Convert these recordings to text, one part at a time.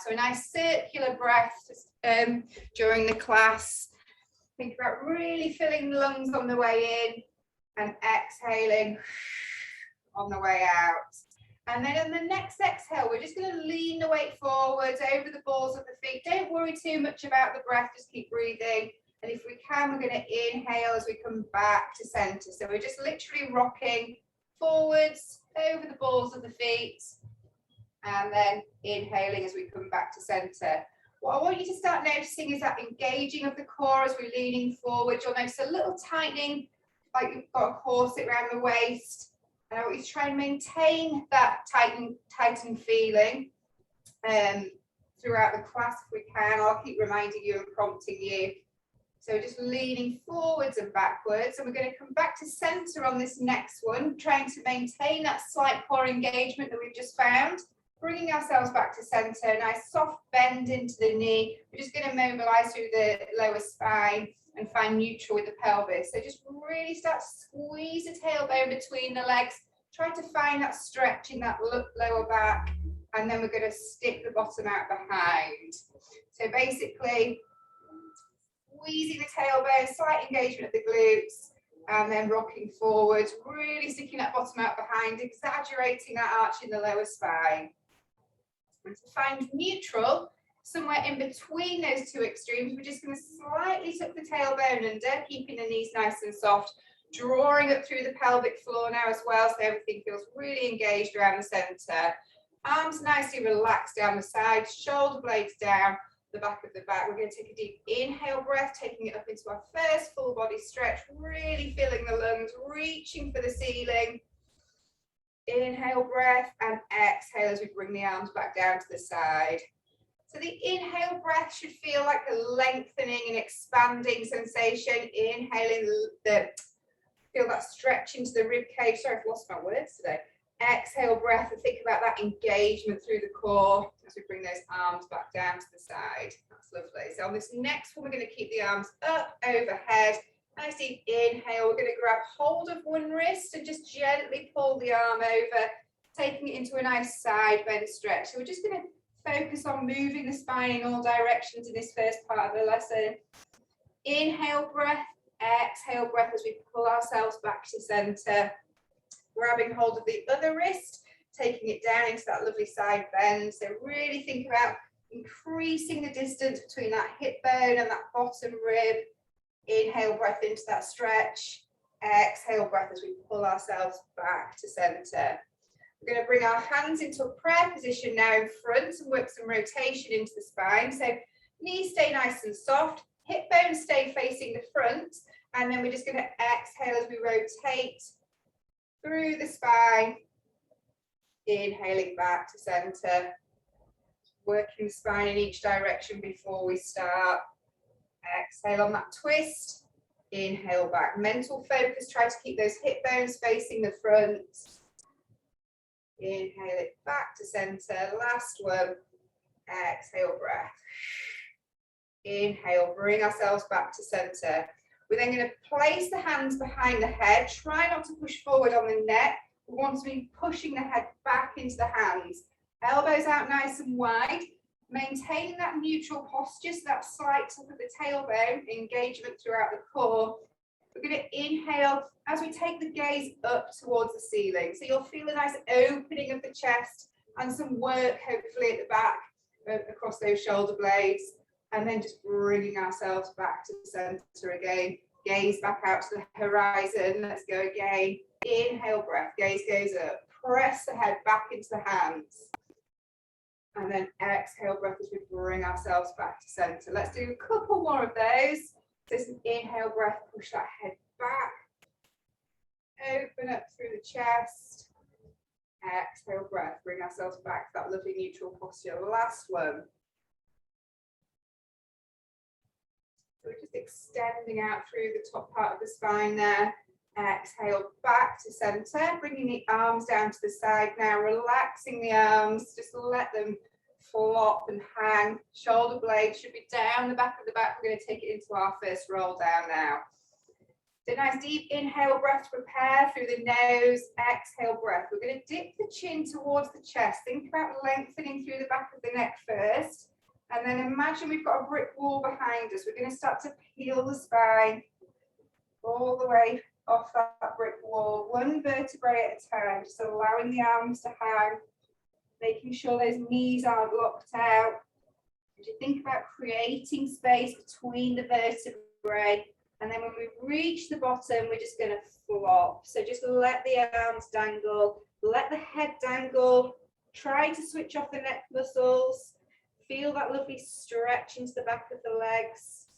So a nice circular breath during the class. Think about really filling the lungs on the way in and exhaling on the way out. And then on the next exhale, we're just going to lean the weight forwards over the balls of the feet. Don't worry too much about the breath, just keep breathing. And if we can, we're going to inhale as we come back to center. So we're just literally rocking forwards over the balls of the feet and then inhaling as we come back to center. What I want you to start noticing is that engaging of the core as we're leaning forward. You'll notice a little tightening, like you've got a corset around the waist. And I want you to try and maintain that tightened feeling throughout the class if we can. I'll keep reminding you and prompting you. So just leaning forwards and backwards. And we're going to come back to center on this next one, trying to maintain that slight core engagement that we've just found. Bringing ourselves back to center, nice soft bend into the knee. We're just going to mobilize through the lower spine and find neutral with the pelvis. So just really start to squeeze the tailbone between the legs. Try to find that stretch in that lower back. And then we're going to stick the bottom out behind. So basically, squeezing the tailbone, slight engagement of the glutes, and then rocking forward, really sticking that bottom out behind, exaggerating that arch in the lower spine. And to find neutral, somewhere in between those two extremes, we're just going to slightly tuck the tailbone under, keeping the knees nice and soft, drawing up through the pelvic floor now as well, so everything feels really engaged around the center. Arms nicely relaxed down the sides, shoulder blades down, the back of the back. We're going to take a deep inhale breath, taking it up into our first full body stretch, really filling the lungs, reaching for the ceiling. Inhale breath and exhale as we bring the arms back down to the side. So the inhale breath should feel like a lengthening and expanding sensation. Inhaling, feel that stretch into the rib cage. Sorry, I've lost my words today. Exhale breath and think about that engagement through the core as we bring those arms back down to the side. That's lovely. So on this next one, we're going to keep the arms up overhead. Nice deep inhale. We're going to grab hold of one wrist and just gently pull the arm over, taking it into a nice side bend stretch. So we're just going to focus on moving the spine in all directions in this first part of the lesson. Inhale breath, exhale breath as we pull ourselves back to center. Grabbing hold of the other wrist, taking it down into that lovely side bend. So really think about increasing the distance between that hip bone and that bottom rib. Inhale breath into that stretch. Exhale breath as we pull ourselves back to center. We're going to bring our hands into a prayer position now in front and work some rotation into the spine. So knees stay nice and soft, hip bones stay facing the front, and then we're just going to exhale as we rotate through the spine, inhaling back to center, working the spine in each direction before we start. Exhale on that twist, inhale back. Mental focus, try to keep those hip bones facing the front. Inhale it back to center, last one. Exhale breath. Inhale, bring ourselves back to center. We're then going to place the hands behind the head. Try not to push forward on the neck. We want to be pushing the head back into the hands. Elbows out nice and wide. Maintaining that neutral posture, so that slight tuck of the tailbone, engagement throughout the core. We're going to inhale as we take the gaze up towards the ceiling. So you'll feel a nice opening of the chest and some work hopefully at the back across those shoulder blades. And then just bringing ourselves back to the center again. Gaze back out to the horizon. Let's go again. Inhale breath, gaze goes up. Press the head back into the hands. And then exhale breath as we bring ourselves back to center. Let's do a couple more of those. So some inhale breath, push that head back. Open up through the chest. Exhale breath, bring ourselves back to that lovely neutral posture. Last one. So we're just extending out through the top part of the spine there. Exhale back to center, bringing the arms down to the side now, relaxing the arms, just let them flop and hang. Shoulder blades should be down the back of the back. We're going to take it into our first roll down now. So nice deep inhale breath to prepare through the nose, exhale breath. We're going to dip the chin towards the chest. Think about lengthening through the back of the neck first. And then imagine we've got a brick wall behind us. We're going to start to peel the spine all the way off that brick wall, one vertebrae at a time, just allowing the arms to hang, making sure those knees aren't locked out. As you think about creating space between the vertebrae, and then when we reach the bottom, we're just going to flop. So just let the arms dangle, let the head dangle, try to switch off the neck muscles, feel that lovely stretch into the back of the legs,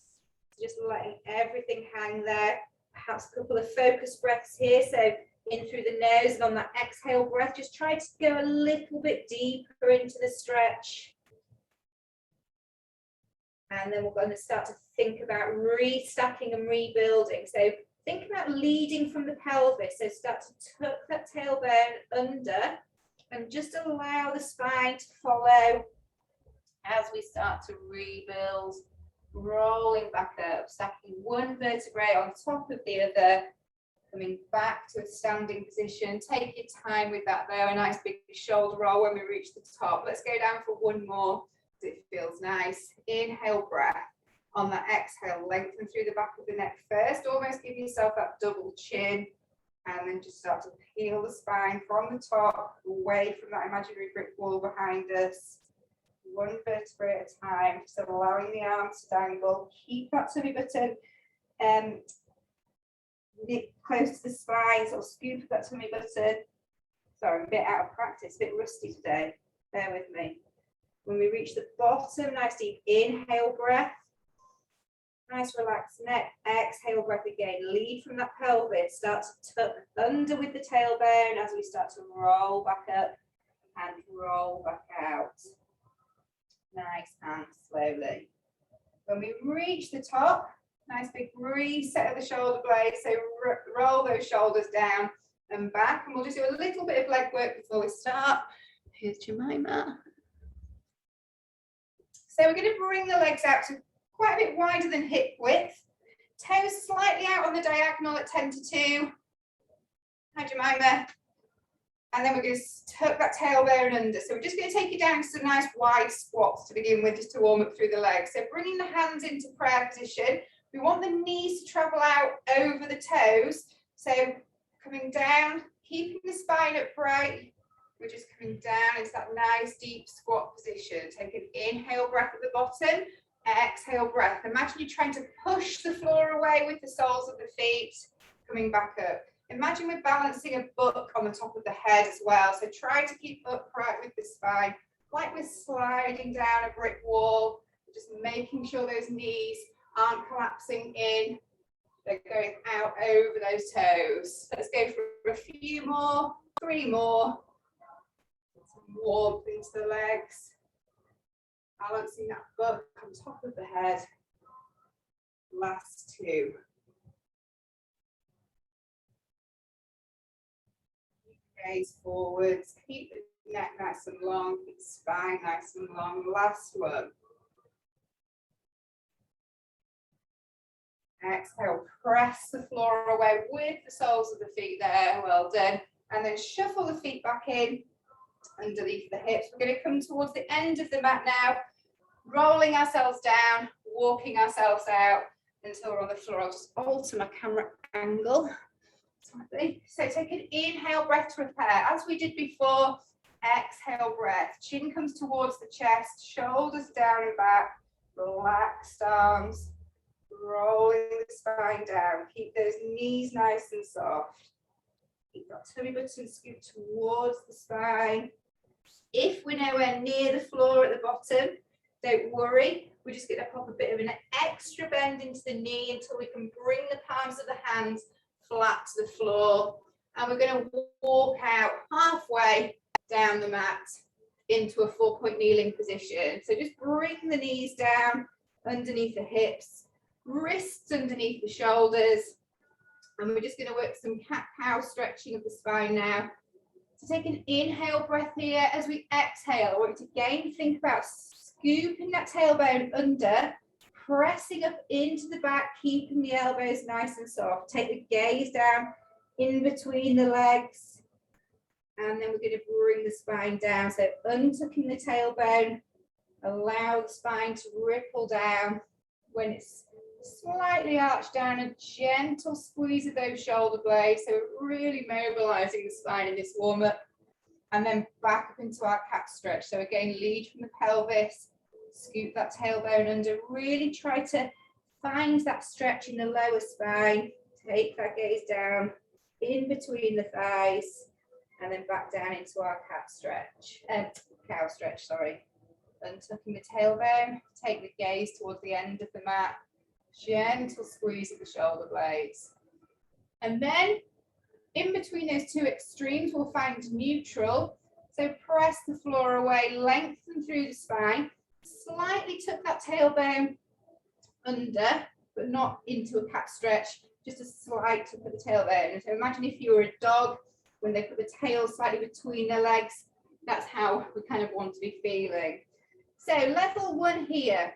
just letting everything hang there. Perhaps a couple of focus breaths here. So in through the nose, and on that exhale breath, just try to go a little bit deeper into the stretch. And then we're going to start to think about restacking and rebuilding. So think about leading from the pelvis. So start to tuck that tailbone under and just allow the spine to follow as we start to rebuild, rolling back up, stacking one vertebrae on top of the other, coming back to a standing position. Take your time with that though, a nice big shoulder roll when we reach the top. Let's go down for one more. It feels nice. Inhale breath. On that exhale, lengthen through the back of the neck first. Almost give yourself that double chin, and then just start to peel the spine from the top away from that imaginary brick wall behind us. One vertebrae at a time, just allowing the arms to dangle. Keep that tummy button close to the spine, so scoop that tummy button. Sorry, I'm a bit out of practice, a bit rusty today. Bear with me. When we reach the bottom, nice deep inhale breath. Nice relaxed neck, exhale breath again. Lead from that pelvis, start to tuck under with the tailbone as we start to roll back up and roll back out. Nice and slowly. When we reach the top, nice big reset of the shoulder blades. So roll those shoulders down and back. And we'll just do a little bit of leg work before we start. Here's Jemima. So we're going to bring the legs out to quite a bit wider than hip width. Toes slightly out on the diagonal at 10 to 2. Hi, Jemima. And then we're going to tuck that tailbone under. So we're just going to take it down to some nice wide squats to begin with, just to warm up through the legs. So bringing the hands into prayer position. We want the knees to travel out over the toes. So coming down, keeping the spine upright. We're just coming down into that nice deep squat position. Take an inhale breath at the bottom, exhale breath. Imagine you're trying to push the floor away with the soles of the feet, coming back up. Imagine we're balancing a book on the top of the head as well. So try to keep upright with the spine, like we're sliding down a brick wall, just making sure those knees aren't collapsing in. They're going out over those toes. Let's go for a few more, 3 more. Some warmth into the legs. Balancing that book on top of the head. Last 2. Gaze forwards. Keep the neck nice and long. Keep the spine nice and long. Last one. Exhale, press the floor away with the soles of the feet there. Well done. And then shuffle the feet back in underneath the hips. We're going to come towards the end of the mat now, rolling ourselves down, walking ourselves out until we're on the floor. I'll just alter my camera angle slightly. So take an inhale breath to prepare. As we did before, exhale breath. Chin comes towards the chest, shoulders down and back, relaxed arms. Rolling the spine down. Keep those knees nice and soft. Keep that tummy button scooped towards the spine. If we're nowhere near the floor at the bottom, don't worry. We're just going to pop a bit of an extra bend into the knee until we can bring the palms of the hands flat to the floor. And we're going to walk out halfway down the mat into a 4-point kneeling position. So just bring the knees down underneath the hips. Wrists underneath the shoulders, and we're just going to work some cat-cow stretching of the spine now. So take an inhale breath here. As we exhale, I want you to again think about scooping that tailbone under, pressing up into the back, keeping the elbows nice and soft. Take the gaze down in between the legs. And then we're going to bring the spine down. So untucking the tailbone, allow the spine to ripple down. When it's slightly arched down, a gentle squeeze of those shoulder blades. So we're really mobilizing the spine in this warm up. And then back up into our cat stretch. So again, lead from the pelvis, scoop that tailbone under, really try to find that stretch in the lower spine. Take that gaze down in between the thighs and then back down into our cat stretch, cow stretch, sorry. Untucking the tailbone, take the gaze towards the end of the mat, gentle squeeze of the shoulder blades. And then in between those two extremes, we'll find neutral. So press the floor away, lengthen through the spine, slightly tuck that tailbone under, but not into a cat stretch, just a slight tuck of the tailbone. So imagine if you were a dog, when they put the tail slightly between their legs, that's how we kind of want to be feeling. So level one here,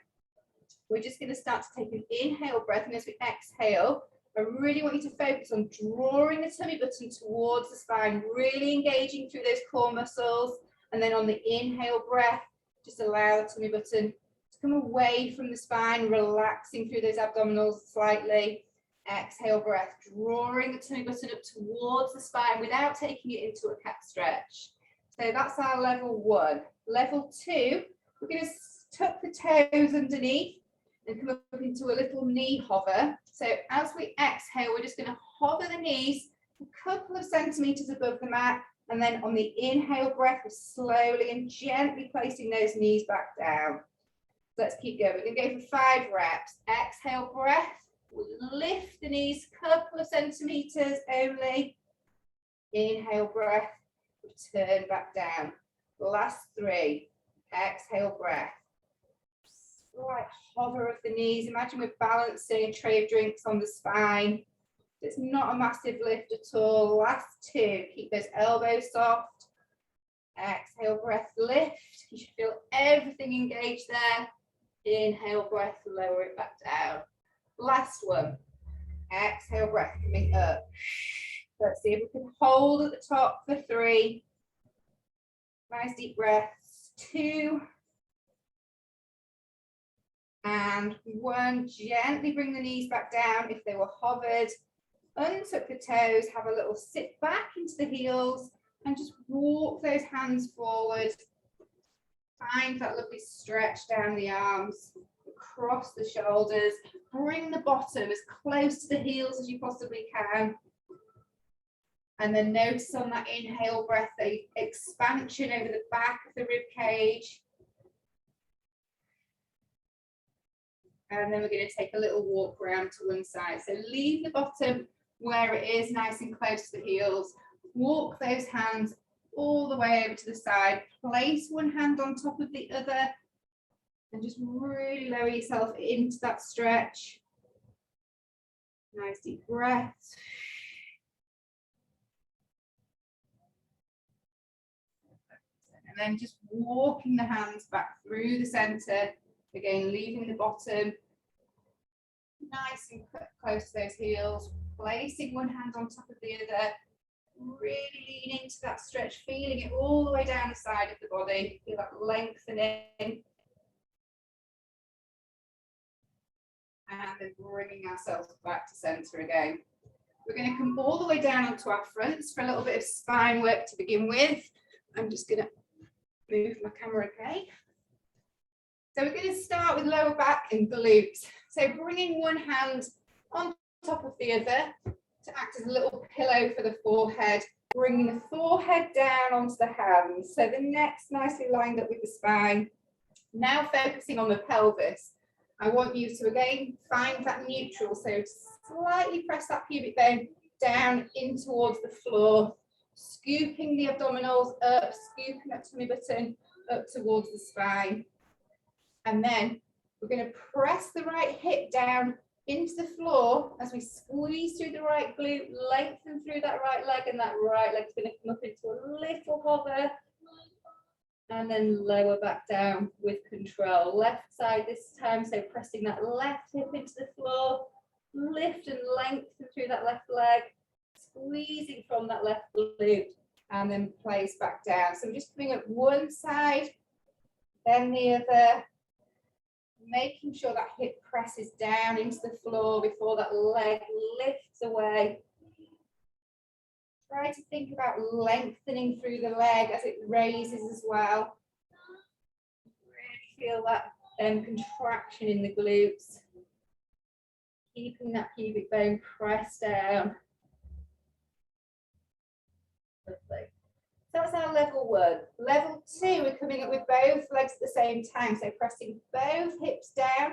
we're just going to start to take an inhale breath, and as we exhale, I really want you to focus on drawing the tummy button towards the spine, really engaging through those core muscles. And then on the inhale breath, just allow the tummy button to come away from the spine, relaxing through those abdominals slightly. Exhale breath, drawing the tummy button up towards the spine without taking it into a cat stretch. So that's our level one. Level two, we're going to tuck the toes underneath and come up into a little knee hover. So as we exhale, we're just going to hover the knees a couple of centimeters above the mat. And then on the inhale breath, we're slowly and gently placing those knees back down. Let's keep going. We're going to go for 5 reps. Exhale breath. We'll lift the knees a couple of centimeters only. Inhale breath. Return back down. Last 3. Exhale breath. Slight hover of the knees. Imagine we're balancing a tray of drinks on the spine. It's not a massive lift at all. Last 2. Keep those elbows soft. Exhale breath, lift. You should feel everything engaged there. Inhale breath, lower it back down. Last one. Exhale breath, coming up. Let's see if we can hold at the top for 3. Nice deep breaths. 2. And 1. Gently bring the knees back down if they were hovered. Untuck the toes, have a little sit back into the heels and just walk those hands forward. Find that lovely stretch down the arms, across the shoulders. Bring the bottom as close to the heels as you possibly can. And then notice on that inhale breath, the expansion over the back of the rib cage. And then we're going to take a little walk around to one side. So leave the bottom where it is, nice and close to the heels. Walk those hands all the way over to the side. Place one hand on top of the other and just really lower yourself into that stretch. Nice deep breaths. And then just walking the hands back through the center. Again, leaving the bottom nice and close to those heels. Placing one hand on top of the other. Really lean into that stretch, feeling it all the way down the side of the body. Feel that lengthening. And then bringing ourselves back to center again. We're going to come all the way down onto our fronts for a little bit of spine work to begin with. I'm just going to move my camera, okay? So we're going to start with lower back and glutes. So bringing one hand on top of the other to act as a little pillow for the forehead, bringing the forehead down onto the hands. So the neck's nicely lined up with the spine. Now focusing on the pelvis. I want you to again find that neutral. So slightly press that pubic bone down in towards the floor, scooping the abdominals up, scooping that tummy button up towards the spine. And then we're going to press the right hip down into the floor as we squeeze through the right glute, lengthen through that right leg, and that right leg's going to come up into a little hover. and then lower back down with control. Left side this time, so pressing that left hip into the floor, lift and lengthen through that left leg, squeezing from that left glute, and then place back down. So we're just coming up one side, then the other, making sure that hip presses down into the floor before that leg lifts away. Try to think about lengthening through the leg as it raises as well. Really feel that contraction in the glutes. Keeping that pubic bone pressed down. Lovely. So that's our level 1. Level 2, we're coming up with both legs at the same time. So pressing both hips down,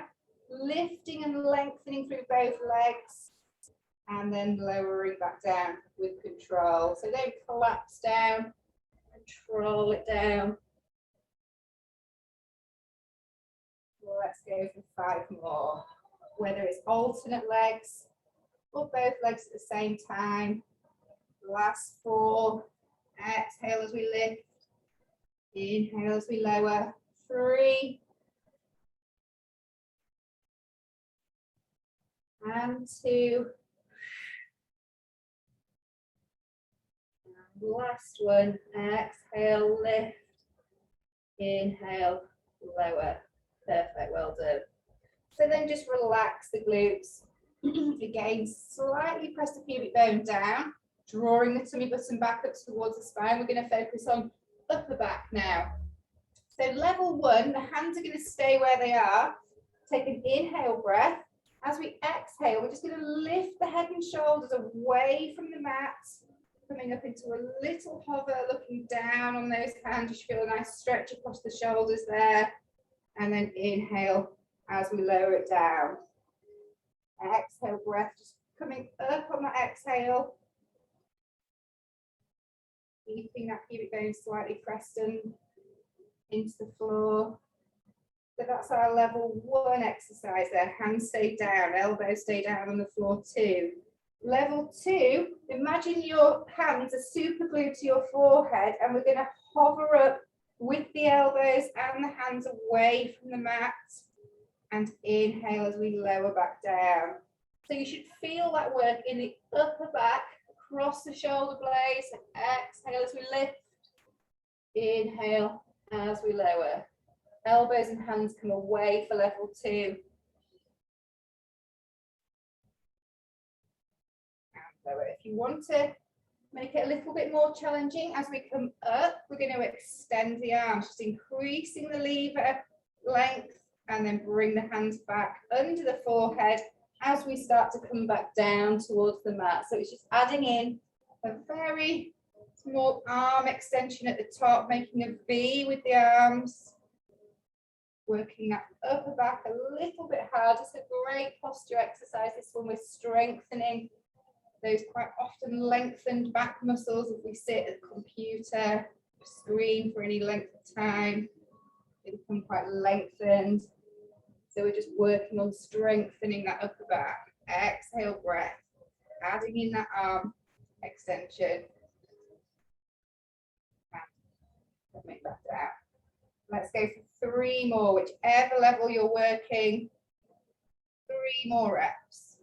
lifting and lengthening through both legs, and then lowering back down with control. So don't collapse down, control it down. Let's go for 5 more. Whether it's alternate legs or both legs at the same time. Last 4. Exhale as we lift. Inhale as we lower. 3. And 2. And last one. Exhale, lift. Inhale, lower. Perfect, well done. So then just relax the glutes. Again, slightly press the pubic bone down, drawing the tummy button back up towards the spine. We're going to focus on upper back now. So level 1, the hands are going to stay where they are. Take an inhale breath. As we exhale, we're just going to lift the head and shoulders away from the mat, coming up into a little hover, looking down on those hands. You should feel a nice stretch across the shoulders there. And then inhale as we lower it down. Exhale breath, just coming up on that exhale. Keeping that pubic bone slightly pressed into the floor. So that's our level 1 exercise there. Hands stay down, elbows stay down on the floor too. Level 2, imagine your hands are super glued to your forehead, and we're going to hover up with the elbows and the hands away from the mat, and inhale as we lower back down. So you should feel that work in the upper back, across the shoulder blades. Exhale as we lift. Inhale as we lower. Elbows and hands come away for level 2. And lower. If you want to make it a little bit more challenging, as we come up, we're going to extend the arms, just increasing the lever length, and then bring the hands back under the forehead as we start to come back down towards the mat. So it's just adding in a very small arm extension at the top, making a V with the arms, working that upper back a little bit hard. It's a great posture exercise, this one. We're strengthening those quite often lengthened back muscles if we sit at the computer, screen for any length of time. They become quite lengthened. So we're just working on strengthening that upper back. Exhale breath, adding in that arm extension. And make that down. Let's go for 3 more, whichever level you're working. 3 more reps.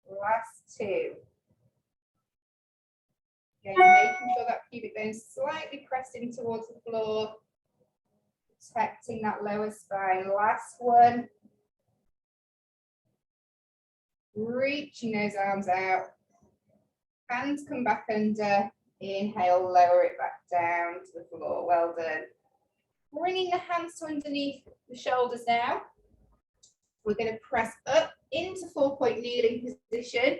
Last 2. Again, making sure that pubic bone is slightly pressed in towards the floor, protecting that lower spine. Last one. Reaching those arms out. Hands come back under. Inhale, lower it back down to the floor. Well done. Bringing the hands to underneath the shoulders now. We're going to press up into 4-point kneeling position,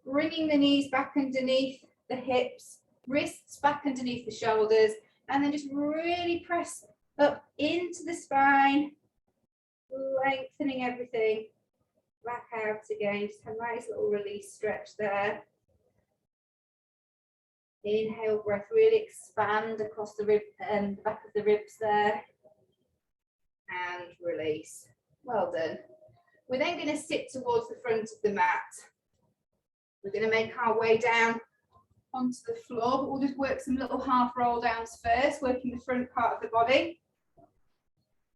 bringing the knees back underneath the hips, wrists back underneath the shoulders, and then just really press up into the spine, lengthening everything back out again. Just a nice little release stretch there. Inhale, breath, really expand across the rib and back of the ribs there, and release. Well done. We're then going to sit towards the front of the mat. We're going to make our way down onto the floor, but we'll just work some little half roll downs first, working the front part of the body.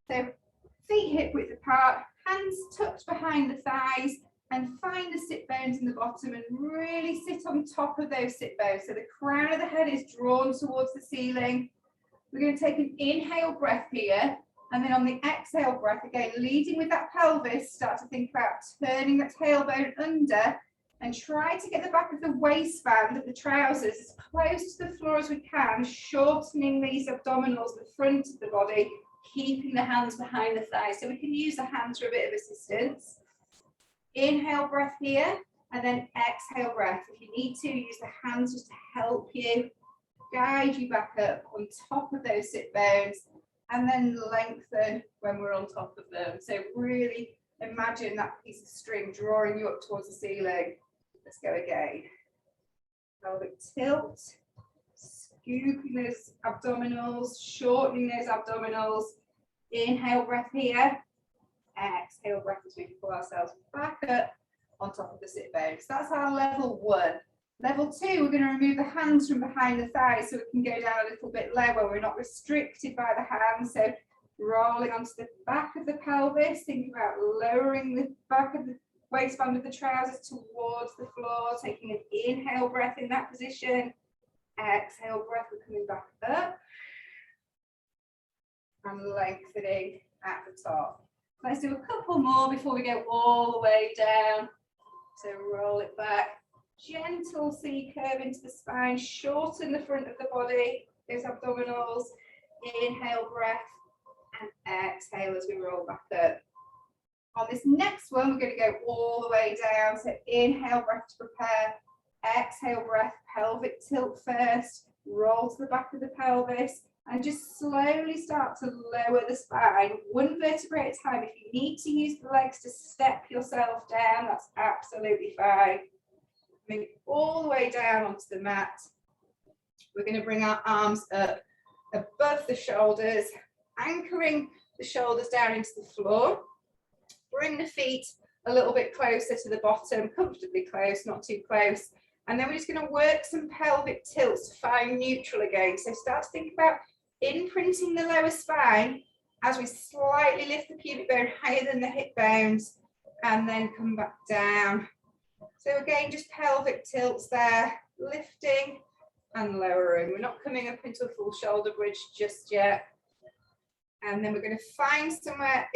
So feet hip width apart, hands tucked behind the thighs, and find the sit bones in the bottom and really sit on top of those sit bones. So the crown of the head is drawn towards the ceiling. We're going to take an inhale breath here, and then on the exhale breath, again, leading with that pelvis, start to think about turning that tailbone under and try to get the back of the waistband of the trousers as close to the floor as we can, shortening these abdominals, the front of the body, keeping the hands behind the thighs. So we can use the hands for a bit of assistance. Inhale breath here, and then exhale breath. If you need to, use the hands just to help you, guide you back up on top of those sit bones, and then lengthen when we're on top of them. So really imagine that piece of string drawing you up towards the ceiling. Let's go again. Pelvic tilt, scooping those abdominals, shortening those abdominals. Inhale breath here. Exhale breath as we pull ourselves back up on top of the sit bones. That's our level 1. Level 2, we're going to remove the hands from behind the thighs so we can go down a little bit lower. We're not restricted by the hands. So rolling onto the back of the pelvis, think about lowering the back of the waistband of the trousers towards the floor, taking an inhale breath in that position. Exhale breath, we're coming back up and lengthening at the top. Let's do a couple more before we go all the way down. So roll it back. Gentle C curve into the spine, shorten the front of the body, those abdominals. Inhale breath and exhale as we roll back up. On this next one, we're going to go all the way down. So inhale breath to prepare. Exhale breath, pelvic tilt first. Roll to the back of the pelvis. And just slowly start to lower the spine, one vertebrae at a time. If you need to use the legs to step yourself down, that's absolutely fine. Move all the way down onto the mat. We're going to bring our arms up above the shoulders, anchoring the shoulders down into the floor. Bring the feet a little bit closer to the bottom, comfortably close, not too close. And then we're just going to work some pelvic tilts to find neutral again. So start to think about imprinting the lower spine as we slightly lift the pubic bone higher than the hip bones and then come back down. So again, just pelvic tilts there, lifting and lowering. We're not coming up into a full shoulder bridge just yet. And then we're going to find somewhere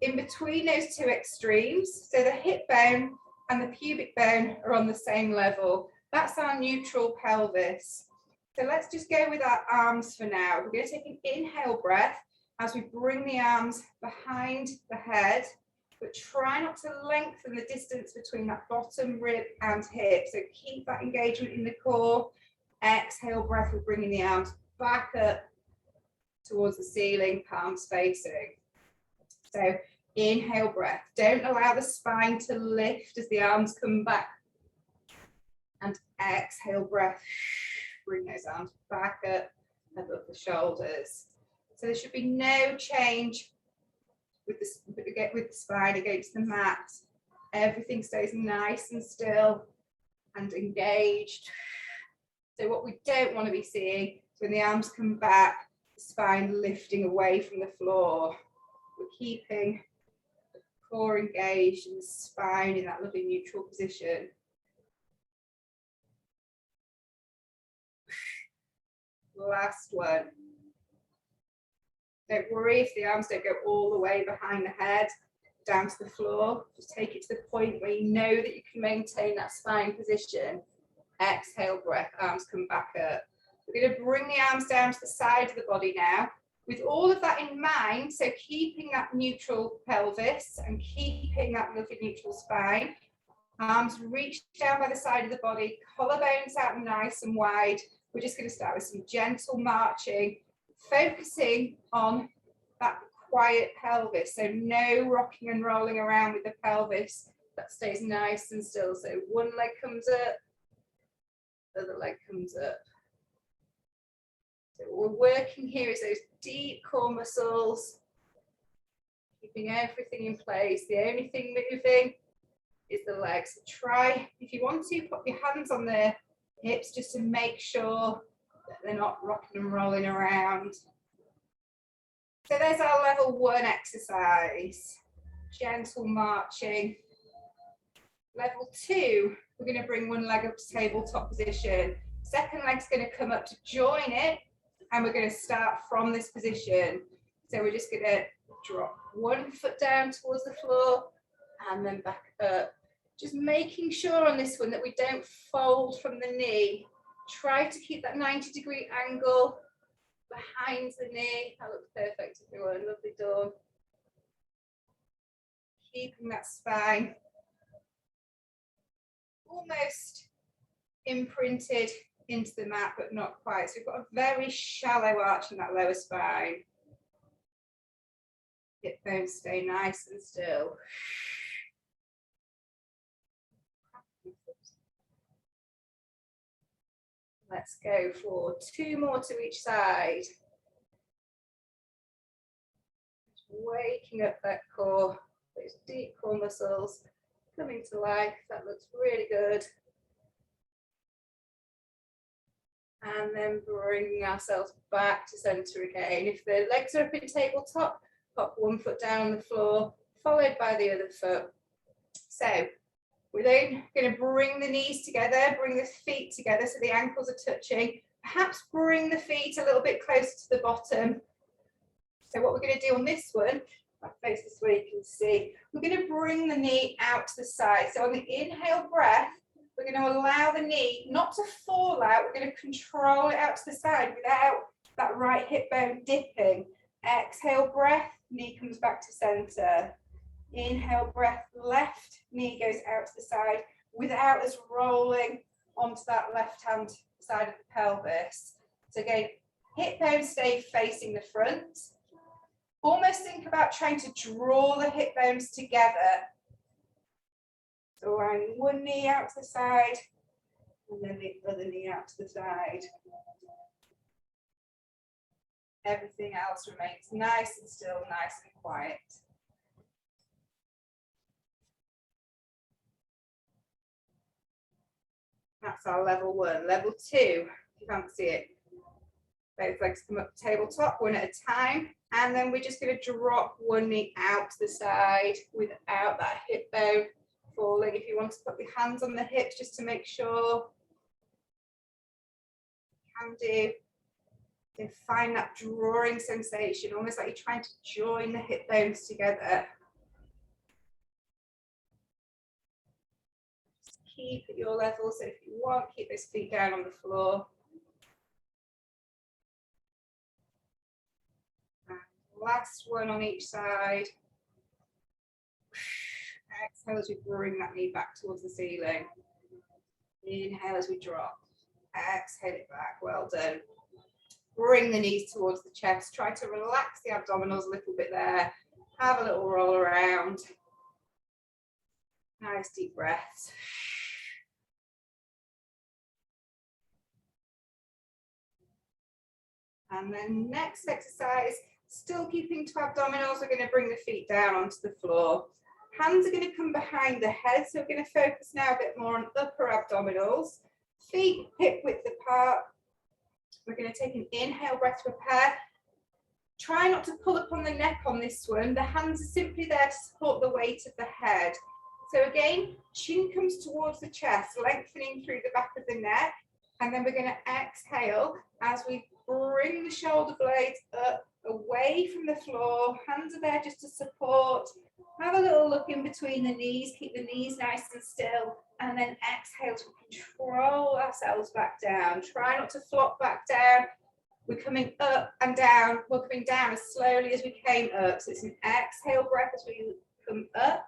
in between those two extremes. So the hip bone and the pubic bone are on the same level. That's our neutral pelvis. So let's just go with our arms for now. We're going to take an inhale breath as we bring the arms behind the head, but try not to lengthen the distance between that bottom rib and hip. So keep that engagement in the core. Exhale breath, we're bringing the arms back up towards the ceiling, palms facing. So inhale breath. Don't allow the spine to lift as the arms come back. And exhale breath. Bring those arms back up above the shoulders. So there should be no change with the spine against the mat. Everything stays nice and still and engaged. So what we don't want to be seeing is when the arms come back, the spine lifting away from the floor. We're keeping the core engaged and the spine in that lovely neutral position. Last one. Don't worry if the arms don't go all the way behind the head down to the floor. Just take it to the point where you know that you can maintain that spine position. Exhale breath, arms come back up. We're going to bring the arms down to the side of the body now. With all of that in mind, so keeping that neutral pelvis and keeping that lovely neutral spine. Arms reach down by the side of the body, collarbones out nice and wide. We're just going to start with some gentle marching, focusing on that quiet pelvis. So no rocking and rolling around with the pelvis. That stays nice and still. So one leg comes up, other leg comes up. So what we're working here is those deep core muscles, keeping everything in place. The only thing moving is the legs. So try, if you want to, put your hands on the Hips just to make sure that they're not rocking and rolling around. So there's our level 1 exercise. Gentle marching. Level 2, we're going to bring one leg up to tabletop position. Second leg's going to come up to join it, and we're going to start from this position. So we're just going to drop one foot down towards the floor and then back up. Just making sure on this one that we don't fold from the knee. Try to keep that 90-degree angle behind the knee. That looks perfect, everyone. Lovely, Dawn. Keeping that spine almost imprinted into the mat, but not quite. So we've got a very shallow arch in that lower spine. Hip bones stay nice and still. Let's go for 2 more to each side. Just waking up that core, those deep core muscles coming to life. That looks really good. And then bringing ourselves back to center again. If the legs are up in tabletop, pop one foot down on the floor, followed by the other foot. So we're then going to bring the knees together, bring the feet together so the ankles are touching. Perhaps bring the feet a little bit closer to the bottom. So what we're going to do on this one, if I face this way you can see, we're going to bring the knee out to the side. So on the inhale breath, we're going to allow the knee not to fall out. We're going to control it out to the side without that right hip bone dipping. Exhale breath, knee comes back to center. Inhale breath, left knee goes out to the side without us rolling onto that left hand side of the pelvis. So again, hip bones stay facing the front. Almost think about trying to draw the hip bones together. So allowing one knee out to the side and then the other knee out to the side. Everything else remains nice and still, nice and quiet. That's our level 1. Level 2, if you fancy it. Both legs come up to tabletop, one at a time. And then we're just going to drop one knee out to the side without that hip bone falling. If you want to put your hands on the hips just to make sure, you can do. So find that drawing sensation, almost like you're trying to join the hip bones together. Just keep at your level. So if you want, keep those feet down on the floor. And last one on each side. Exhale as we bring that knee back towards the ceiling. Inhale as we drop. Exhale it back. Well done. Bring the knees towards the chest. Try to relax the abdominals a little bit there. Have a little roll around. Nice deep breaths. And then next exercise, still keeping to abdominals, we're going to bring the feet down onto the floor. Hands are going to come behind the head, so we're going to focus now a bit more on upper abdominals. Feet hip width apart. We're going to take an inhale breath to prepare. Try not to pull up on the neck on this one. The hands are simply there to support the weight of the head. So again, chin comes towards the chest, lengthening through the back of the neck. And then we're going to exhale as we bring the shoulder blades up, away from the floor. Hands are there just to support. Have a little look in between the knees. Keep the knees nice and still. And then exhale to control ourselves back down. Try not to flop back down. We're coming up and down. We're coming down as slowly as we came up. So it's an exhale breath as we come up.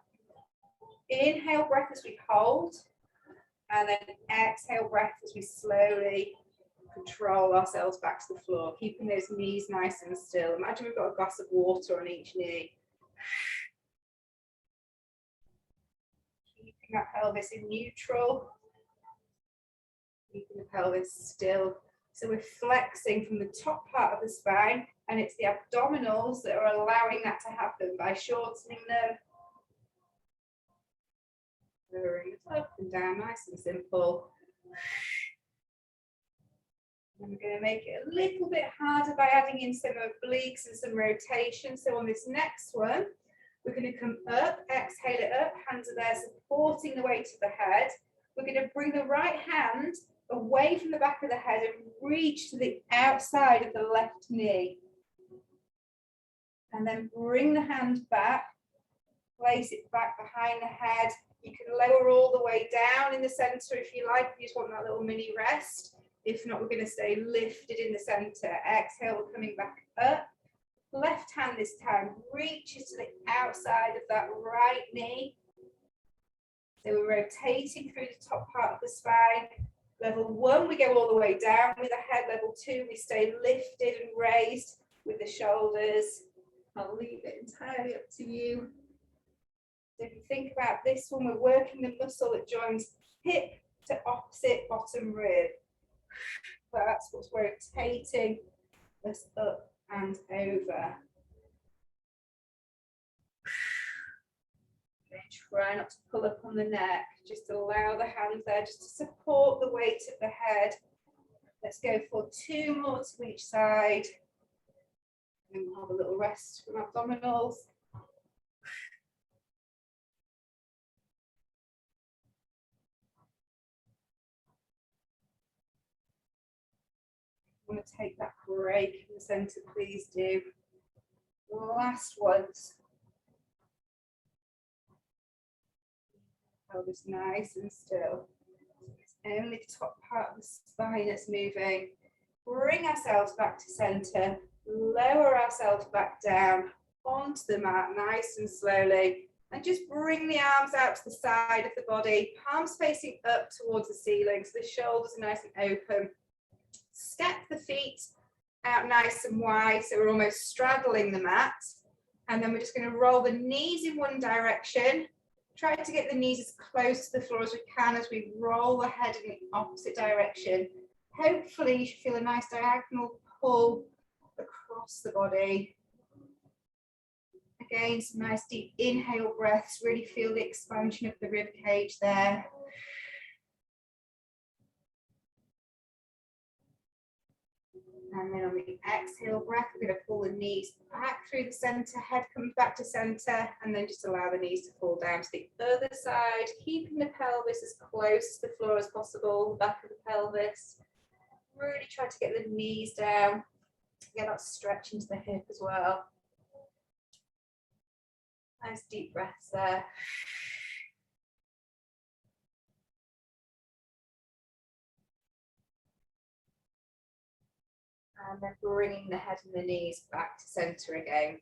Inhale breath as we hold. And then exhale breath as we slowly control ourselves back to the floor, keeping those knees nice and still. Imagine we've got a glass of water on each knee. Keeping that pelvis in neutral. Keeping the pelvis still. So we're flexing from the top part of the spine, and it's the abdominals that are allowing that to happen by shortening them. Lowering it up and down, nice and simple. And we're going to make it a little bit harder by adding in some obliques and some rotation. So on this next one, we're going to come up, exhale it up, hands are there supporting the weight of the head. We're going to bring the right hand away from the back of the head and reach to the outside of the left knee. And then bring the hand back, place it back behind the head. You can lower all the way down in the center if you like, if you just want that little mini rest. If not, we're going to stay lifted in the center. Exhale, we're coming back up. Left hand this time reaches to the outside of that right knee. So we're rotating through the top part of the spine. Level 1, we go all the way down with the head. Level 2, we stay lifted and raised with the shoulders. I'll leave it entirely up to you. So if you think about this one, we're working the muscle that joins hip to opposite bottom rib. That's what's rotating us up and over. Okay, try not to pull up on the neck. Just allow the hands there just to support the weight of the head. Let's go for 2 more to each side. And we'll have a little rest from abdominals. Want to take that break in the center, please do. Last ones. Pelvis nice and still. It's only the top part of the spine that's moving. Bring ourselves back to center. Lower ourselves back down onto the mat nice and slowly. And just bring the arms out to the side of the body. Palms facing up towards the ceiling so the shoulders are nice and open. Step the feet out nice and wide so we're almost straddling the mat. And then we're just going to roll the knees in one direction. Try to get the knees as close to the floor as we can as we roll the head in the opposite direction. Hopefully you should feel a nice diagonal pull across the body. Again, some nice deep inhale breaths. Really feel the expansion of the rib cage there. And then on the exhale breath, we're going to pull the knees back through the center, head comes back to center, and then just allow the knees to fall down to the other side, keeping the pelvis as close to the floor as possible, the back of the pelvis. Really try to get the knees down, get that stretch into the hip as well. Nice deep breaths there. And then bringing the head and the knees back to center again.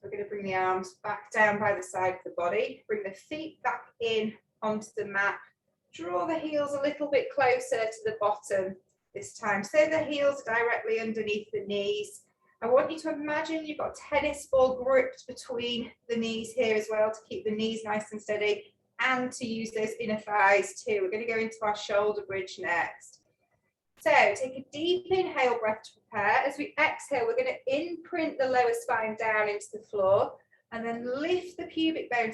We're going to bring the arms back down by the side of the body. Bring the feet back in onto the mat. Draw the heels a little bit closer to the bottom this time. So the heels are directly underneath the knees. I want you to imagine you've got a tennis ball gripped between the knees here as well to keep the knees nice and steady and to use those inner thighs too. We're going to go into our shoulder bridge next. So take a deep inhale breath to prepare. As we exhale, we're going to imprint the lower spine down into the floor and then lift the pubic bone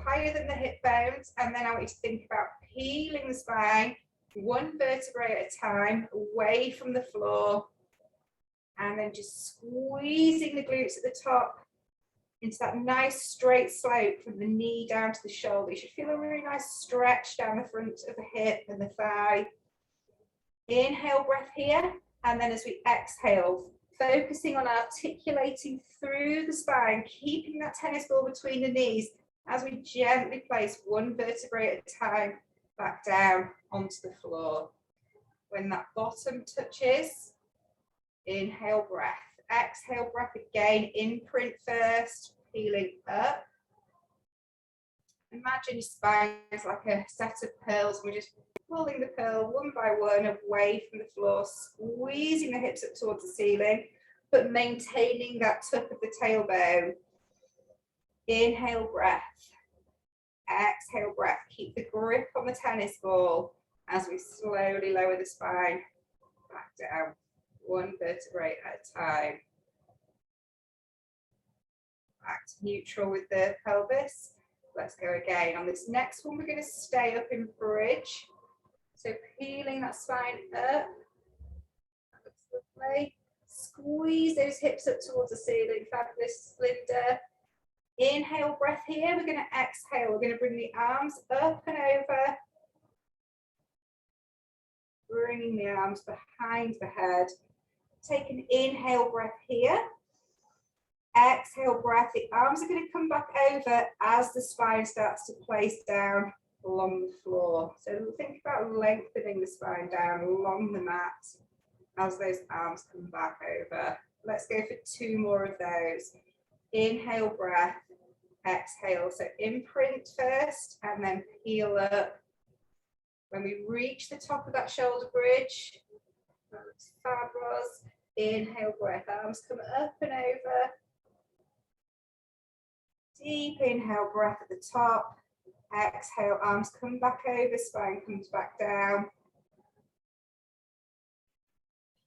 higher than the hip bones. And then I want you to think about peeling the spine one vertebrae at a time away from the floor. And then just squeezing the glutes at the top into that nice straight slope from the knee down to the shoulder. You should feel a really nice stretch down the front of the hip and the thigh. Inhale breath here, and then as we exhale, focusing on articulating through the spine, keeping that tennis ball between the knees as we gently place one vertebrae at a time back down onto the floor. When that bottom touches, inhale breath, exhale breath again, imprint first, peeling up. Imagine your spine is like a set of pearls, and we're just pulling the pearl one by one away from the floor, squeezing the hips up towards the ceiling, but maintaining that tuck of the tailbone. Inhale breath, exhale breath. Keep the grip on the tennis ball as we slowly lower the spine back down, one vertebrae at a time. Back to neutral with the pelvis. Let's go again. On this next one, we're going to stay up in bridge. So peeling that spine up, Lovely. Squeeze those hips up towards the ceiling. Fabulous, Linda. Inhale, breath here. We're going to exhale. We're going to bring the arms up and over. Bringing the arms behind the head. Take an inhale breath here. Exhale breath. The arms are going to come back over as the spine starts to place down along the floor. So think about lengthening the spine down along the mat as those arms come back over. Let's go for 2 more of those. Inhale breath. Exhale. So imprint first and then peel up. When we reach the top of that shoulder bridge, that's fabulous. Inhale breath, arms come up and over. Deep inhale breath at the top. Exhale, arms come back over, spine comes back down.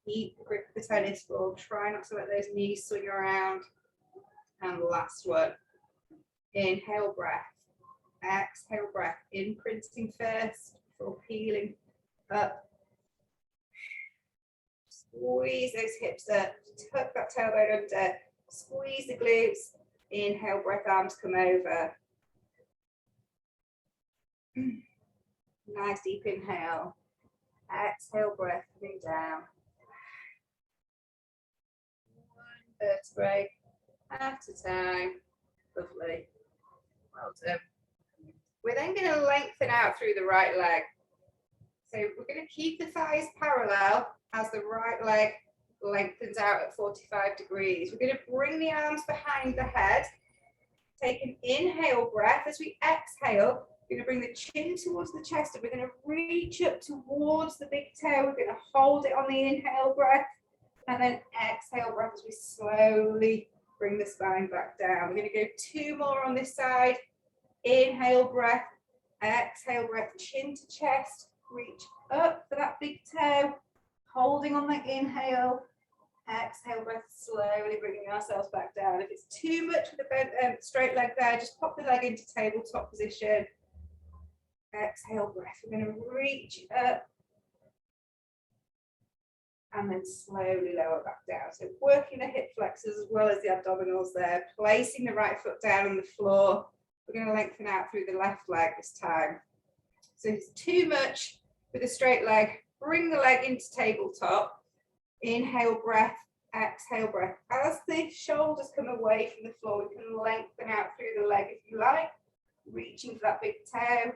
Keep the grip of the tennis ball. Try not to let those knees swing around. And last one. Inhale breath. Exhale breath. Imprinting first before peeling up. Squeeze those hips up. Tuck that tailbone under. Squeeze the glutes. Inhale breath, arms come over. Nice deep inhale. Exhale breath coming down. One vertebrae at a time. Lovely. Well done. We're then going to lengthen out through the right leg. So we're going to keep the thighs parallel as the right leg lengthens out at 45 degrees. We're going to bring the arms behind the head. Take an inhale breath. As we exhale, we're going to bring the chin towards the chest and we're going to reach up towards the big toe. We're going to hold it on the inhale breath and then exhale breath as we slowly bring the spine back down. We're going to go 2 more on this side. Inhale breath, exhale breath, chin to chest, reach up for that big toe, holding on the inhale, exhale breath, slowly bringing ourselves back down. If it's too much with the straight leg there, just pop the leg into tabletop position. Exhale breath, we're going to reach up and then slowly lower back down. So working the hip flexors as well as the abdominals there, placing the right foot down on the floor. We're going to lengthen out through the left leg this time. So if it's too much with a straight leg, bring the leg into tabletop. Inhale breath, exhale breath. As the shoulders come away from the floor, we can lengthen out through the leg if you like, reaching for that big toe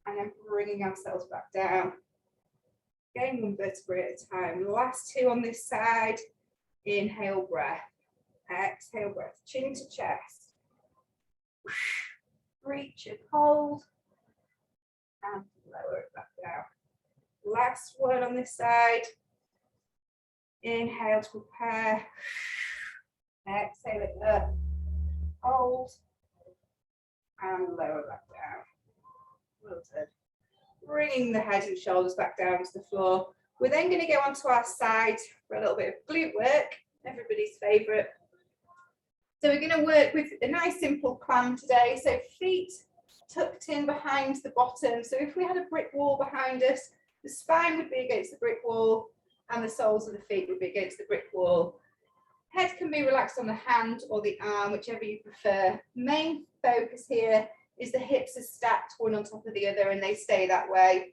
and then bringing ourselves back down. Again, 1 vertebrae at a time. Last 2 on this side. Inhale breath, exhale breath, chin to chest. Reach and hold and lower it back down. Last one on this side. Inhale to prepare. Exhale it up. Hold and lower back down. Well done. Bringing the head and shoulders back down to the floor. We're then going to go onto our side for a little bit of glute work, everybody's favourite. So we're going to work with a nice simple clam today. So feet tucked in behind the bottom. So if we had a brick wall behind us, the spine would be against the brick wall and the soles of the feet would be against the brick wall. Head can be relaxed on the hand or the arm, whichever you prefer. Main focus here is the hips are stacked one on top of the other and they stay that way.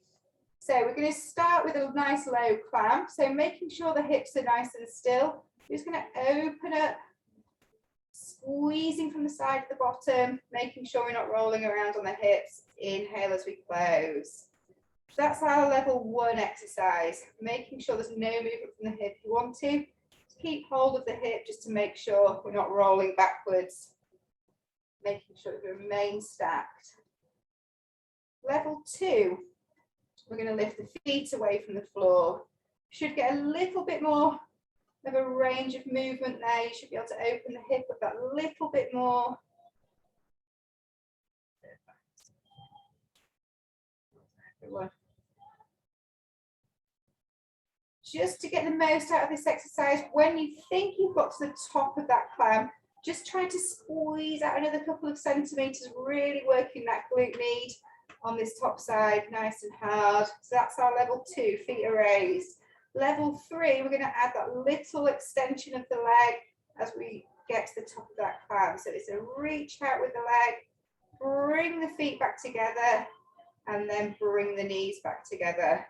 So we're going to start with a nice low clamp. So making sure the hips are nice and still. We're just going to open up, squeezing from the side of the bottom, making sure we're not rolling around on the hips. Inhale as we close. So that's our level 1 exercise, making sure there's no movement from the hip. If you want to, keep hold of the hip just to make sure we're not rolling backwards, making sure it remains stacked. Level 2, we're going to lift the feet away from the floor. Should get a little bit more of a range of movement there. You should be able to open the hip up that little bit more. Just to get the most out of this exercise, when you think you've got to the top of that clam, just try to squeeze out another couple of centimeters, really working that glute med on this top side, nice and hard. So that's our level 2, feet are raised. Level 3, we're going to add that little extension of the leg as we get to the top of that climb. So it's a reach out with the leg, bring the feet back together, and then bring the knees back together.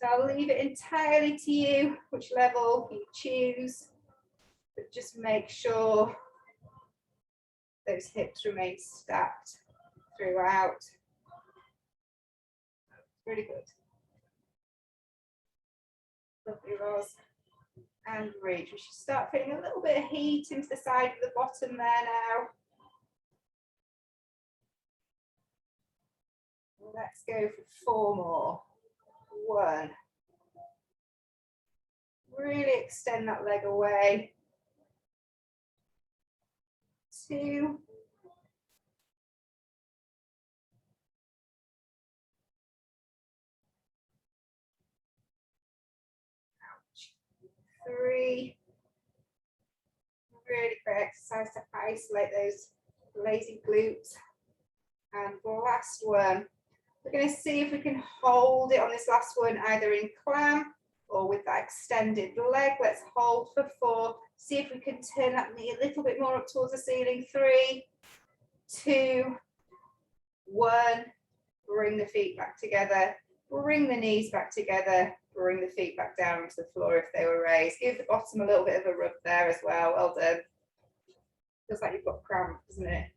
So I'll leave it entirely to you which level you choose, but just make sure those hips remain stacked throughout. Really good. Lovely, Roz. And reach. We should start feeling a little bit of heat into the side of the bottom there now. Let's go for 4 more. 1. Really extend that leg away. 2. 3. Really great exercise to isolate those lazy glutes. And the last one, we're going to see if we can hold it on this last one, either in clamp or with that extended leg. Let's hold for 4. See if we can turn that knee a little bit more up towards the ceiling. 3, 2, 1. Bring the feet back together. Bring the knees back together. Bring the feet back down onto the floor if they were raised. Give the bottom a little bit of a rub there as well. Well done. Feels like you've got cramp, doesn't it?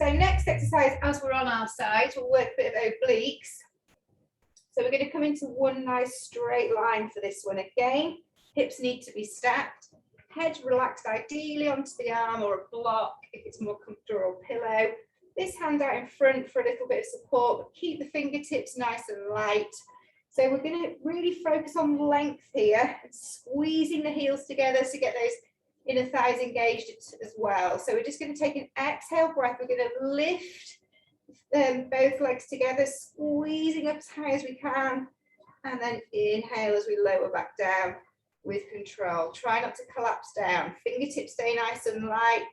So next exercise, as we're on our side, we'll work a bit of obliques. So we're going to come into one nice straight line for this one again. Hips need to be stacked. Head relaxed ideally onto the arm or a block if it's more comfortable, or pillow. This hand out in front for a little bit of support, but keep the fingertips nice and light. So we're going to really focus on length here and squeezing the heels together to get those inner thighs engaged as well. So we're just going to take an exhale breath. We're going to lift both legs together, squeezing up as high as we can, and then inhale as we lower back down with control. Try not to collapse down. Fingertips stay nice and light.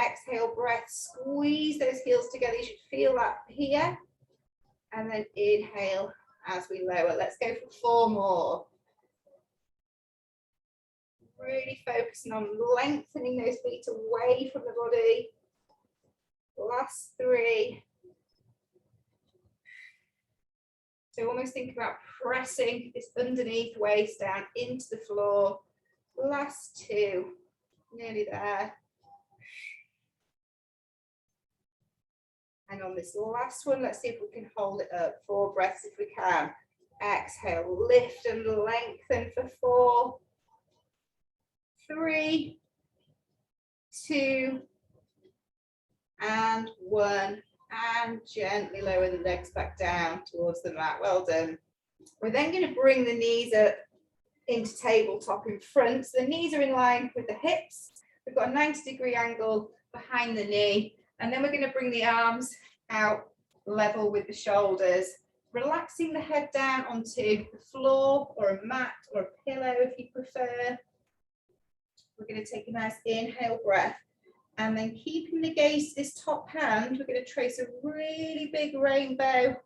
Exhale breath, squeeze those heels together. You should feel that here. And then inhale as we lower. Let's go for 4 more. Really focusing on lengthening those feet away from the body. Last 3. So almost think about pressing this underneath waist down into the floor. Last 2. Nearly there. And on this last one, let's see if we can hold it up. 4 breaths if we can. Exhale, lift and lengthen for 4. 3, 2, and 1. And gently lower the legs back down towards the mat. Well done. We're then going to bring the knees up into tabletop in front. So the knees are in line with the hips. We've got a 90-degree angle behind the knee. And then we're going to bring the arms out level with the shoulders, relaxing the head down onto the floor or a mat or a pillow if you prefer. We're going to take a nice inhale breath, and then keeping the gaze to this top hand, we're going to trace a really big rainbow,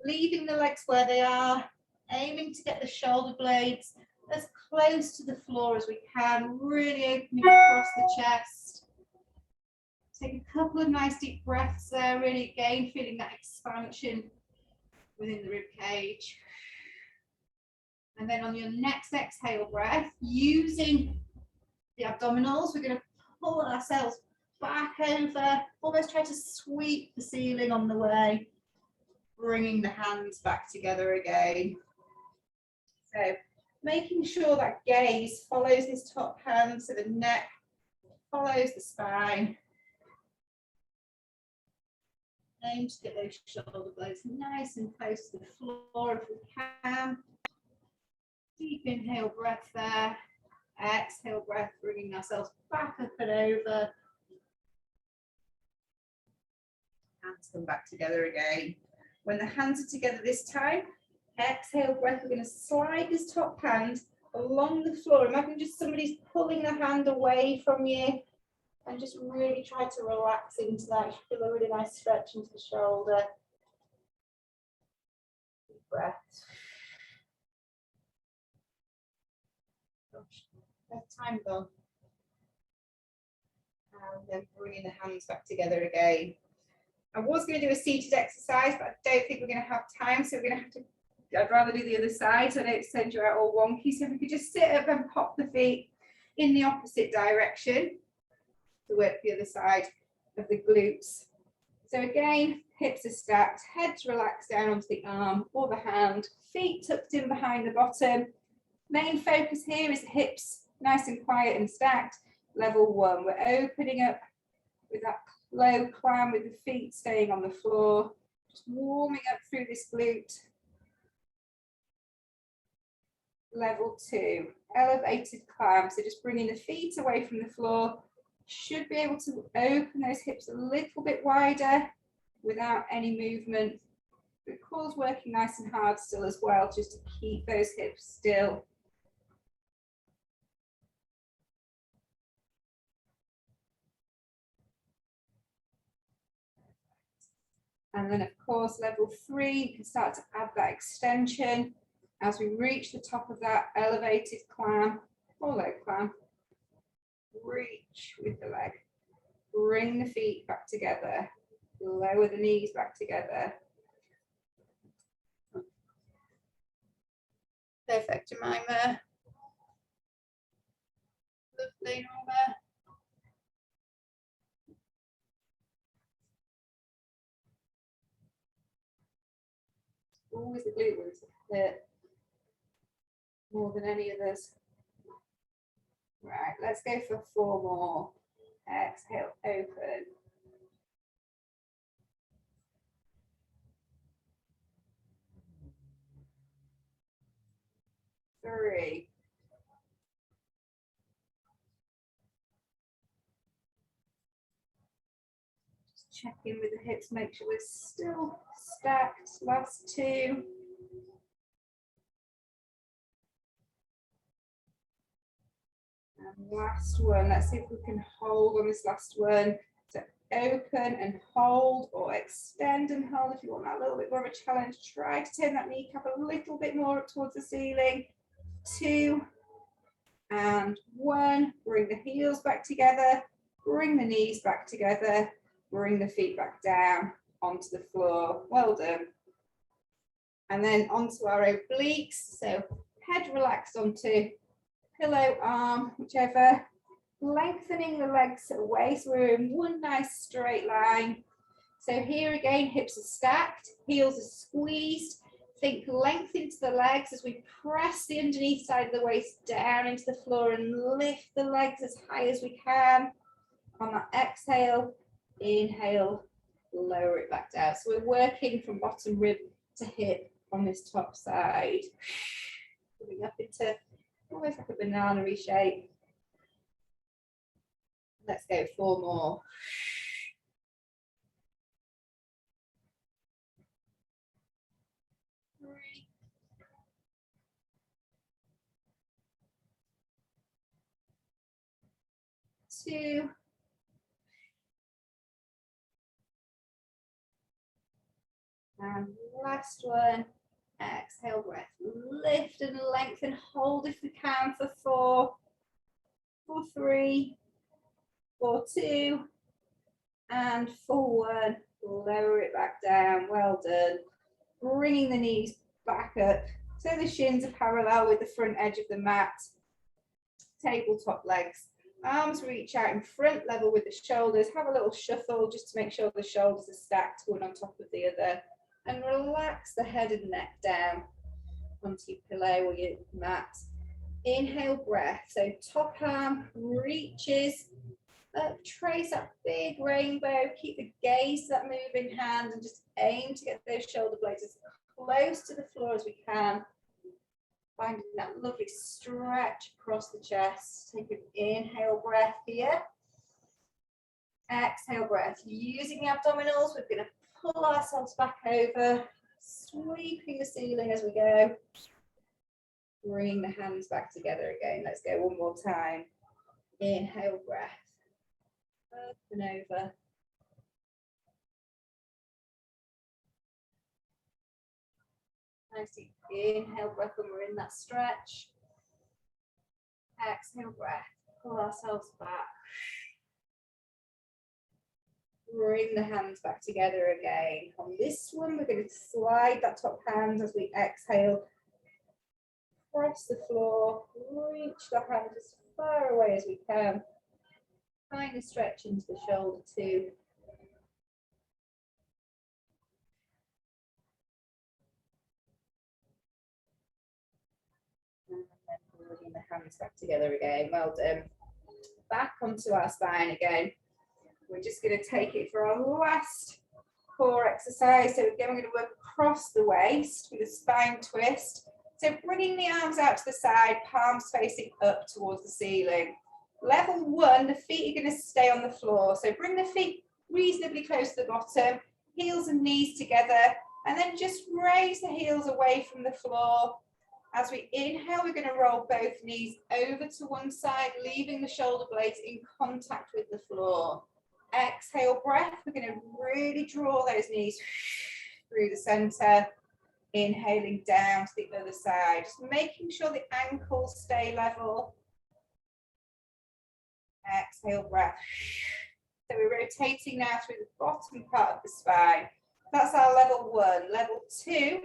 leaving the legs where they are, aiming to get the shoulder blades as close to the floor as we can, really opening across the chest. Take a couple of nice deep breaths there, really again feeling that expansion within the rib cage. And then on your next exhale breath, using the abdominals, we're going to pull ourselves back over, almost try to sweep the ceiling on the way, bringing the hands back together again. So making sure that gaze follows this top hand, so the neck follows the spine. Aim to get those shoulder blades nice and close to the floor if we can. Deep inhale breath there. Exhale breath, bringing ourselves back up and over. Hands come back together again. When the hands are together this time, exhale breath, we're going to slide this top hand along the floor. Imagine just somebody's pulling the hand away from you. And just really try to relax into that. You feel a really nice stretch into the shoulder. Deep breath. Gosh, that time gone. And then bringing the hands back together again. I was going to do a seated exercise, but I don't think we're going to have time, so we're going to have to, I'd rather do the other side so I don't send you out all wonky. So if we could just sit up and pop the feet in the opposite direction to work the other side of the glutes. So again, hips are stacked, heads relaxed down onto the arm or the hand, feet tucked in behind the bottom. Main focus here is hips nice and quiet and stacked. Level 1, we're opening up with that low climb with the feet staying on the floor, just warming up through this glute. Level 2, elevated climb, so just bringing the feet away from the floor. Should be able to open those hips a little bit wider without any movement. The core's working nice and hard still as well, just to keep those hips still. And then of course, level 3, you can start to add that extension as we reach the top of that elevated climb or low climb. Reach with the leg, bring the feet back together, lower the knees back together. Perfect, Jemima. Lovely, Norma. Always the glute ones hurt more than any others. Right, let's go for 4 more. Exhale, open. 3. Just check in with the hips, make sure we're still stacked. Last 2. And last one, let's see if we can hold on this last one. So open and hold, or extend and hold if you want that a little bit more of a challenge. Try to turn that kneecap a little bit more up towards the ceiling. 2 and 1. Bring the heels back together, bring the knees back together, bring the feet back down onto the floor. Well done. And then onto our obliques. So head relaxed onto pillow, arm, whichever. Lengthening the legs away, so we're in one nice straight line. So here again, hips are stacked, heels are squeezed. Think length into the legs as we press the underneath side of the waist down into the floor and lift the legs as high as we can. On that exhale, inhale, lower it back down. So we're working from bottom rib to hip on this top side. Moving up into almost like a banana-y shape. Let's go 4 more. 3. 2. And last one. Exhale, breath. Lift and lengthen. Hold if we can for 4. For 3. For 2. And for 1. Lower it back down. Well done. Bringing the knees back up so the shins are parallel with the front edge of the mat. Tabletop legs. Arms reach out in front level with the shoulders. Have a little shuffle just to make sure the shoulders are stacked one on top of the other. And relax the head and neck down onto your pillow or your mat. Inhale, breath. So top arm reaches up, trace that big rainbow. Keep the gaze to that moving hand and just aim to get those shoulder blades as close to the floor as we can. Finding that lovely stretch across the chest. Take an inhale breath here. Exhale breath. Using the abdominals, we're going to pull ourselves back over, sweeping the ceiling as we go. Bring the hands back together again. Let's go one more time. Inhale breath. Up and over. Nice deep inhale breath when we're in that stretch. Exhale, breath. Pull ourselves back. Bring the hands back together again. On this one, we're going to slide that top hand as we exhale. Press the floor, reach the hand as far away as we can. Find a stretch into the shoulder too. And then bring the hands back together again. Well done. Back onto our spine again. We're just going to take it for our last core exercise. So again, we're going to work across the waist with a spine twist. So bringing the arms out to the side, palms facing up towards the ceiling. Level one, the feet are going to stay on the floor. So bring the feet reasonably close to the bottom, heels and knees together, and then just raise the heels away from the floor. As we inhale, we're going to roll both knees over to one side, leaving the shoulder blades in contact with the floor. Exhale, breath. We're going to really draw those knees through the center. Inhaling down to the other side, just making sure the ankles stay level. Exhale, breath. So we're rotating now through the bottom part of the spine. That's our level one. Level two,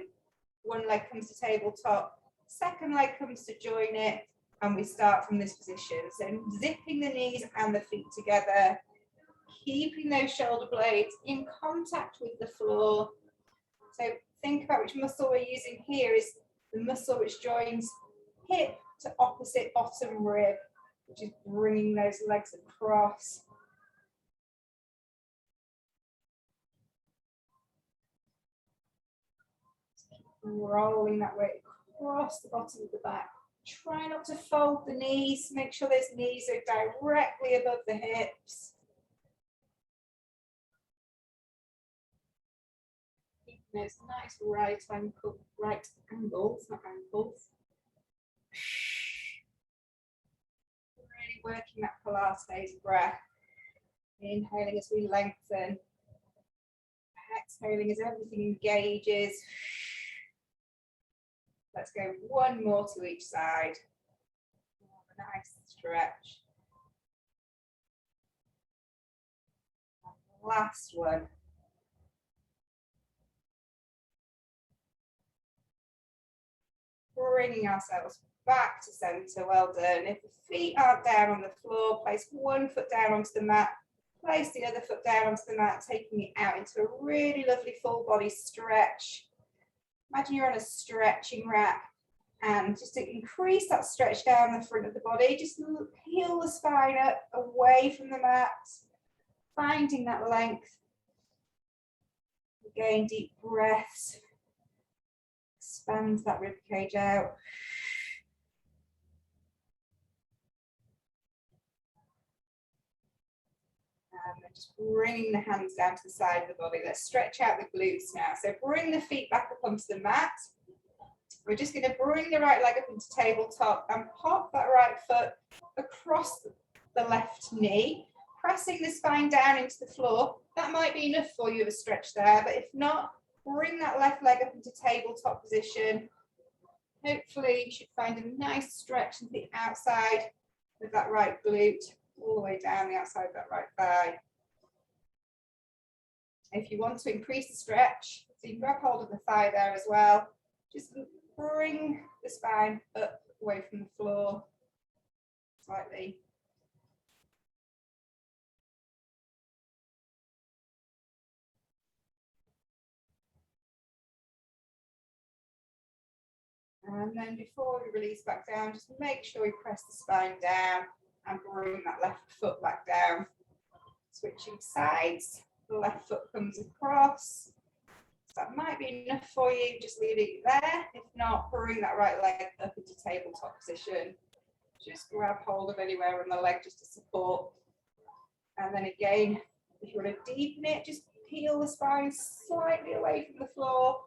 one leg comes to tabletop, second leg comes to join it, and we start from this position. So zipping the knees and the feet together, keeping those shoulder blades in contact with the floor. So think about which muscle we're using here is the muscle which joins hip to opposite bottom rib, which is bringing those legs across. Rolling that weight across the bottom of the back. Try not to fold the knees. Make sure those knees are directly above the hips. Those nice right angles, not ankles. Really working that Pilates breath. Inhaling as we lengthen. Exhaling as everything engages. Let's go one more to each side. A nice stretch. Last one. Bringing ourselves back to center. Well done. If the feet aren't down on the floor, place one foot down onto the mat, place the other foot down onto the mat, taking it out into a really lovely full body stretch. Imagine you're on a stretching rack, and just to increase that stretch down the front of the body, just peel the spine up away from the mat, finding that length. Again, deep breaths. Expand that rib cage out. And just bringing the hands down to the side of the body. Let's stretch out the glutes now. So bring the feet back up onto the mat. We're just going to bring the right leg up into tabletop and pop that right foot across the left knee, pressing the spine down into the floor. That might be enough for you of a stretch there, but if not, bring that left leg up into tabletop position. Hopefully you should find a nice stretch into the outside of that right glute, all the way down the outside of that right thigh. If you want to increase the stretch, so you can grab hold of the thigh there as well, just bring the spine up away from the floor slightly. And then before we release back down, just make sure we press the spine down and bring that left foot back down. Switching sides, the left foot comes across. So that might be enough for you, just leave it there. If not, bring that right leg up into tabletop position. Just grab hold of anywhere on the leg just to support. And then again, if you want to deepen it, just peel the spine slightly away from the floor.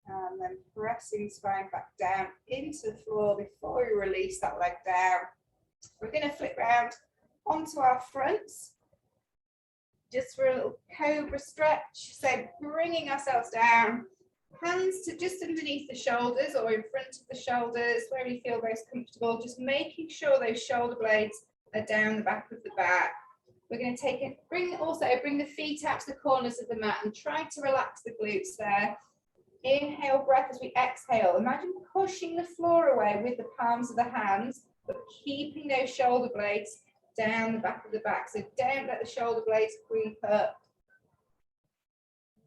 And then pressing the spine back down into the floor before we release that leg down. We're going to flip round onto our fronts, just for a little cobra stretch. So bringing ourselves down, hands to just underneath the shoulders or in front of the shoulders, where you feel most comfortable, just making sure those shoulder blades are down the back of the back. We're going to take it, bring the feet out to the corners of the mat and try to relax the glutes there. Inhale breath as we exhale. Imagine pushing the floor away with the palms of the hands, but keeping those shoulder blades down the back of the back. So don't let the shoulder blades creep up.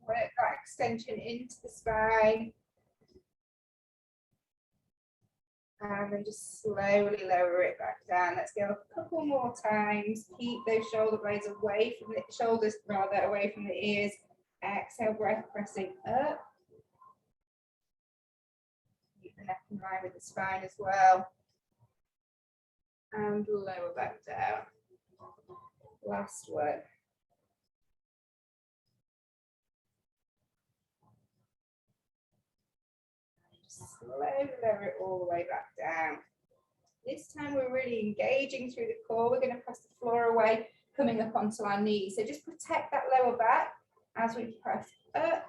Work that extension into the spine. And then just slowly lower it back down. Let's go a couple more times. Keep those shoulder blades away from the shoulders, rather away from the ears. Exhale, breath pressing up. Keep the neck in line with the spine as well. And lower back down. Last one. Slowly lower it all the way back down. This time we're really engaging through the core. We're going to press the floor away, coming up onto our knees. So just protect that lower back as we press up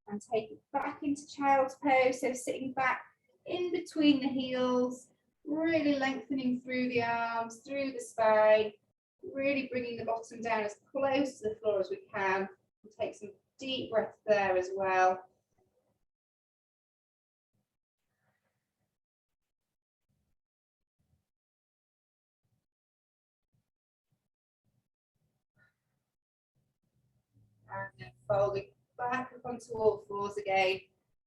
and take it back into child's pose. So sitting back in between the heels, really lengthening through the arms, through the spine, really bringing the bottom down as close to the floor as we can. We'll take some deep breaths there as well. And then folding back up onto all fours again,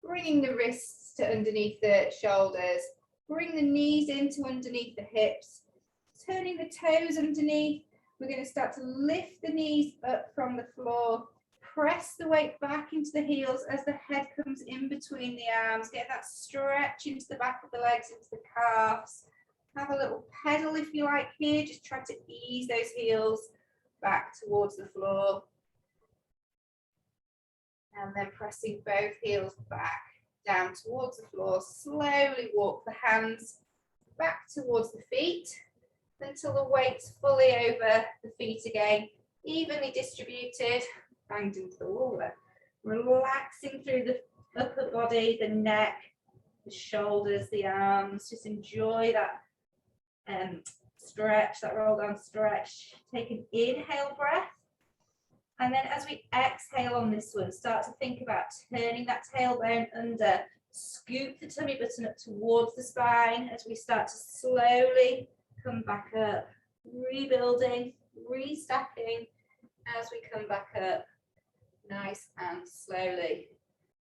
bringing the wrists to underneath the shoulders, bring the knees into underneath the hips, turning the toes underneath. We're going to start to lift the knees up from the floor, press the weight back into the heels as the head comes in between the arms, get that stretch into the back of the legs, into the calves. Have a little pedal if you like here, just try to ease those heels back towards the floor. And then pressing both heels back down towards the floor. Slowly walk the hands back towards the feet until the weight's fully over the feet again, evenly distributed, banged into the wall there. Relaxing through the upper body, the neck, the shoulders, the arms. Just enjoy that stretch, that roll down stretch. Take an inhale breath. And then as we exhale on this one, start to think about turning that tailbone under, scoop the tummy button up towards the spine as we start to slowly come back up, rebuilding, restacking as we come back up, nice and slowly,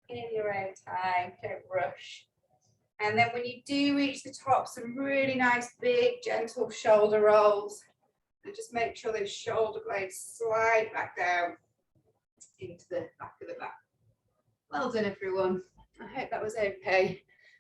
in your own time, don't rush. And then when you do reach the top, some really nice, big, gentle shoulder rolls. And just make sure those shoulder blades slide back down into the back of the back. Well done, everyone. I hope that was okay.